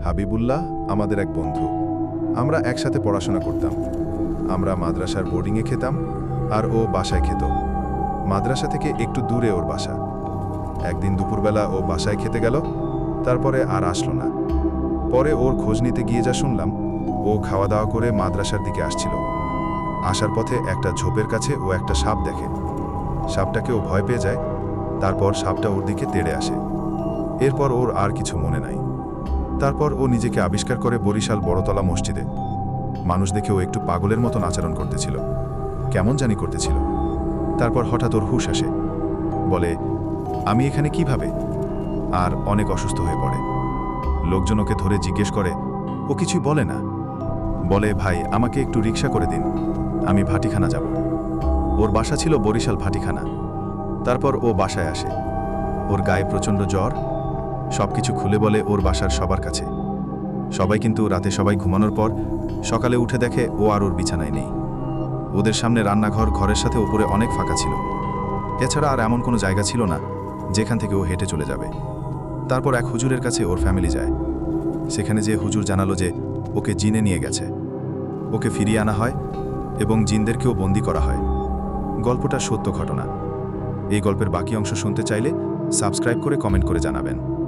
হাবিবুল্লাহ আমাদের এক বন্ধু। আমরা একসাথে পড়াশোনা করতাম। আমরা মাদ্রাসার বোর্ডিংয়ে খেতাম, আর ও বাসায় খেত। মাদ্রাসা থেকে একটু দূরে ওর বাসা। একদিন দুপুরবেলা ও বাসায় খেতে গেল, তারপরে আর আসলো না। পরে ওর খোঁজ নিতে গিয়ে যা শুনলাম, ও খাওয়া দাওয়া করে মাদ্রাসার দিকে আসছিল। আসার পথে একটা ঝোপের কাছে ও একটা সাপ দেখে। সাপটাকে ও ভয় পেয়ে যায়। তারপর সাপটা ওর দিকে তেড়ে আসে। এরপর ওর আর কিছু মনে নাই। তারপর ও নিজেকে আবিষ্কার করে বরিশাল বড়তলা মসজিদে। মানুষ দেখে ও একটু পাগলের মতন আচরণ করতেছিল, কেমন জানি করতেছিল। তারপর হঠাৎ ওর হুঁশ আসে, বলে, আমি এখানে কিভাবে? আর অনেক অসুস্থ হয়ে পড়ে। লোকজন ওকে ধরে জিজ্ঞেস করে, ও কিছুই বলে না। বলে, ভাই আমাকে একটু রিকশা করে দিন, আমি ভাটিখানা যাব। ওর বাসা ছিল বরিশাল ভাটিখানা। তারপর ও বাসায় আসে। ওর গায়ে প্রচণ্ড জ্বর। সব কিছু খুলে বলে ওর বাসার সবার কাছে। সবাই কিন্তু রাতে সবাই ঘুমানোর পর সকালে উঠে দেখে ও আর ওর বিছানায় নেই। ওদের সামনে রান্নাঘর, ঘরের সাথে ওপরে অনেক ফাঁকা ছিল। এছাড়া আর এমন কোনো জায়গা ছিল না যেখান থেকে ও হেঁটে চলে যাবে। তারপর এক হুজুরের কাছে ওর ফ্যামিলি যায়। সেখানে যে হুজুর জানালো যে ওকে জিনে নিয়ে গেছে। ওকে ফিরিয়ে আনা হয় এবং জিনদেরকেও বন্দি করা হয়। গল্পটা সত্য ঘটনা। এই গল্পের বাকি অংশ শুনতে চাইলে সাবস্ক্রাইব করে কমেন্ট করে জানাবেন।